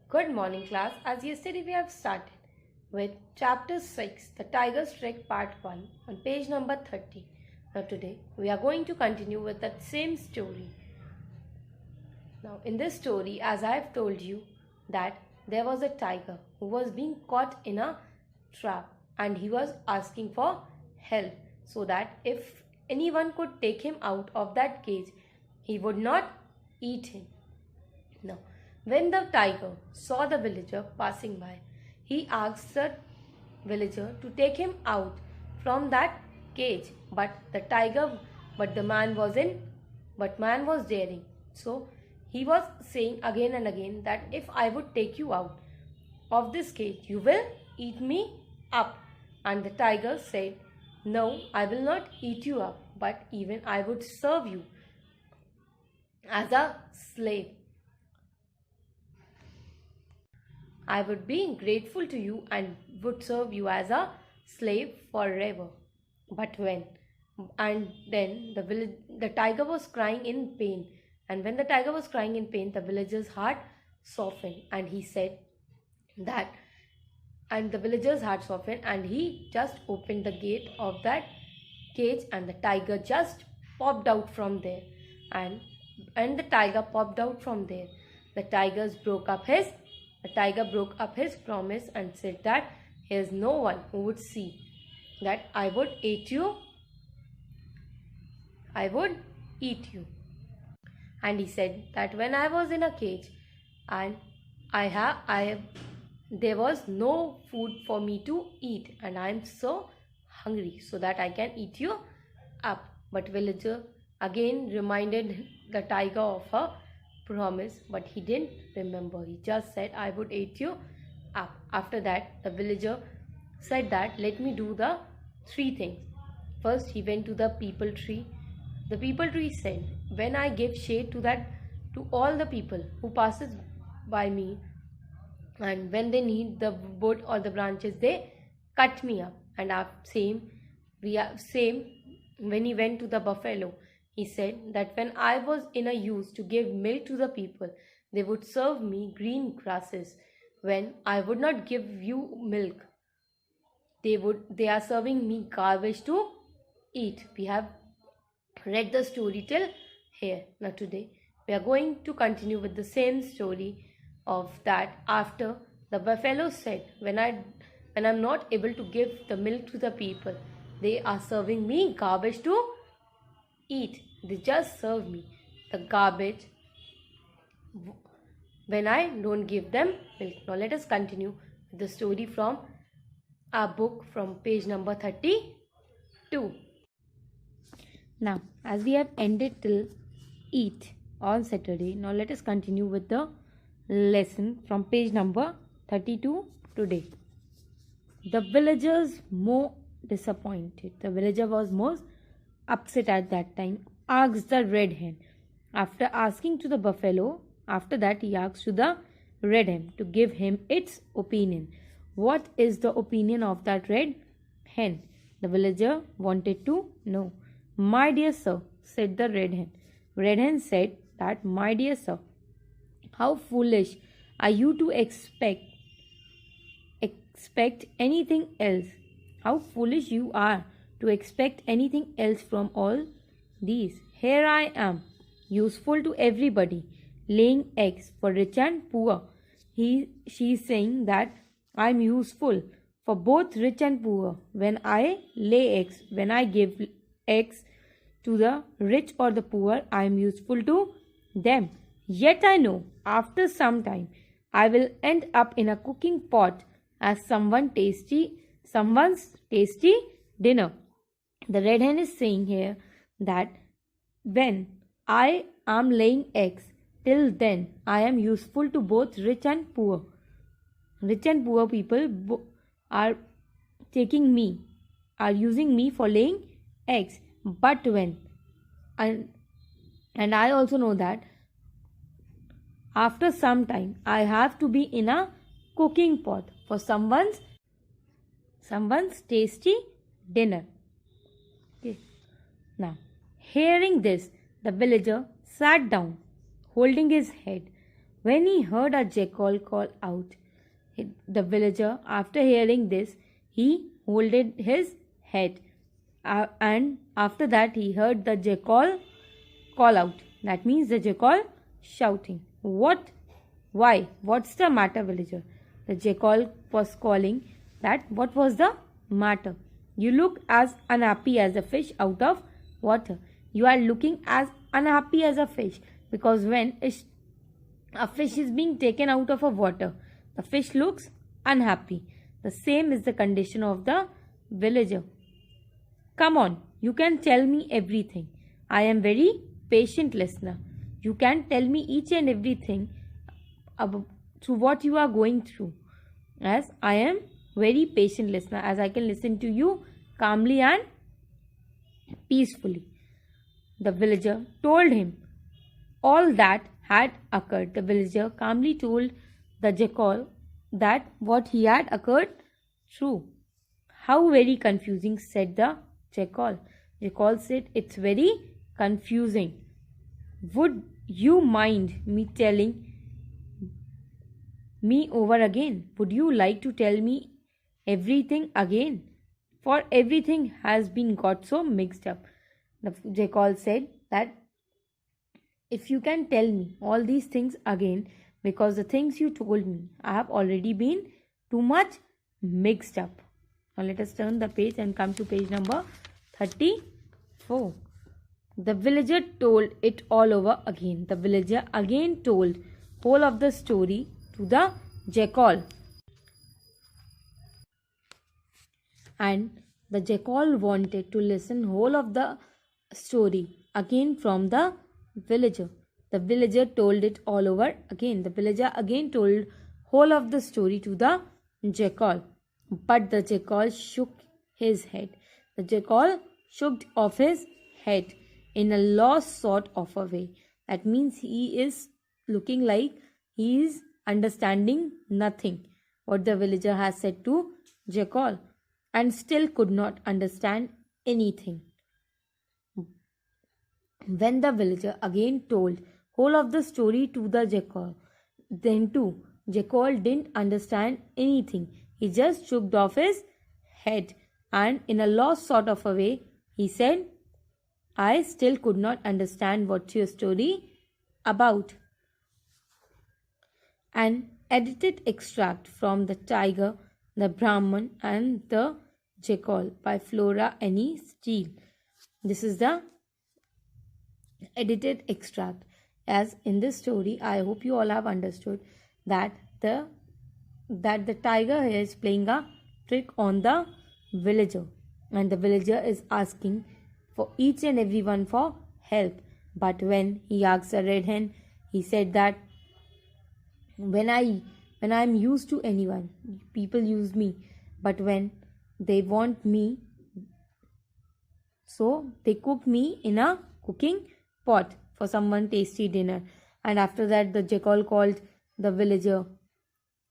Good morning, class. As yesterday we have started with Chapter 6, The Tiger's Trick Part 1 on page number 30. Now today we are going to continue with that same story. Now in this story, as I have told you, that there was a tiger who was being caught in a trap and he was asking for help so that if anyone could take him out of that cage, he would not eat him. Now, when the tiger saw the villager passing by, he asked the villager to take him out from that cage. But man was daring. So he was saying again and again that if I would take you out of this cage, you will eat me up. And the tiger said, no, I will not eat you up, but even I would serve you as a slave. I would be grateful to you and would serve you as a slave forever. But then the tiger was crying in pain. And when the tiger was crying in pain, the villager's heart softened, and he said that, and the villager's heart softened, and he just opened the gate of that cage, and the tiger just popped out from there. And the tiger popped out from there. The tiger broke up his promise and said that there is no one who would see that I would eat you. And he said that when I was in a cage and there was no food for me to eat, and I am so hungry so that I can eat you up. But villager again reminded the tiger of her promise, but he didn't remember. He just said, I would eat you up. After that, the villager said that, let me do the three things. First, he went to the peepal tree. The peepal tree said, when I give shade to all the people who passes by me, and when they need the wood or the branches, they cut me up. And same when he went to the buffalo, he said that when I was in a use to give milk to the people, they would serve me green grasses. When I would not give you milk, they are serving me garbage to eat. We have read the story till here. Now today we are going to continue with the same story of that. After the buffalo said, when I'm not able to give the milk to the people, they are serving me garbage to eat. They just serve me the garbage when I don't give them milk. Now let us continue with the story from our book from page number 32. Now, as we have ended till eat on Saturday, now let us continue with the lesson from page number 32 today. The villagers more disappointed. The villager was most upset at that time. Asked the red hen. After asking to the buffalo, after that he asked to the red hen to give him its opinion. What is the opinion of that red hen? The villager wanted to know. My dear sir, said the red hen. Red hen said that, my dear sir, how foolish are you to expect anything else? How foolish you are to expect anything else from all these. Here I am, useful to everybody, laying eggs for rich and poor. She is saying that I am useful for both rich and poor. When I lay eggs, when I give eggs to the rich or the poor, I am useful to them. Yet I know after some time I will end up in a cooking pot as someone's tasty dinner. The red hen is saying here that when I am laying eggs, till then I am useful to both rich and poor. Rich and poor people are using me for laying eggs. But when and I also know that after some time I have to be in a cooking pot for someone's tasty dinner. Okay. Now, hearing this, the villager sat down, holding his head. when he heard a jackal call out. The villager, after hearing this, he holded his head, and after that he heard the jackal call out. That means the jackal shouting. What? Why? What's the matter, villager? The jackal was calling that what was the matter? You look as unhappy as a fish out of water. You are looking as unhappy as a fish because when a fish is being taken out of a water, the fish looks unhappy. The same is the condition of the villager. Come on, you can tell me everything. I am very patient listener. You can tell me each and everything through what you are going through, as I am very patient listener, as I can listen to you calmly and peacefully. The villager told him all that had occurred. The villager calmly told the jackal that what he had occurred true. How very confusing, said the jackal. Jackal said, it's very confusing. Would you mind me telling me over again? Would you like to tell me everything again? For everything has been got so mixed up. The jackal said that if you can tell me all these things again, because the things you told me I have already been too much mixed up. Now let us turn the page and come to page number 34. The villager told it all over again. The villager again told whole of the story to the jackal. And the jackal wanted to listen whole of the story again from the villager. The villager told it all over again. The villager again told whole of the story to the jackal. But the jackal shook his head. The jackal shook off his head in a lost sort of a way. That means he is looking like he is understanding nothing what the villager has said to jackal, and still could not understand anything. When the villager again told whole of the story to the jackal, then too jackal didn't understand anything. He just shook off his head, and in a lost sort of a way he said, I still could not understand what's your story about. An edited extract from The Tiger, the Brahman and the Jackal by Flora Annie Steele. This is the edited extract. As in this story, I hope you all have understood that the tiger is playing a trick on the villager, and the villager is asking for each and everyone for help. But when he asked the red hen, he said that when I'm used to anyone, people use me, but when they want me, so they cook me in a cooking pot for someone tasty dinner. And after that the jackal called the villager.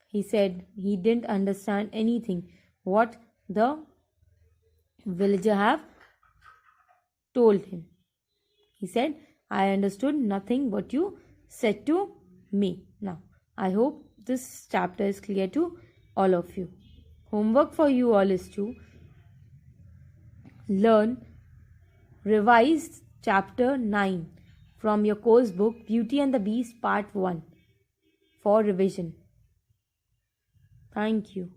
He said he didn't understand anything what the villager have told him. He said, I understood nothing what you said to me. Now I hope this chapter is clear to all of you. Homework for you all is to learn, revise chapter 9 from your course book Beauty and the Beast part 1 for revision. Thank you.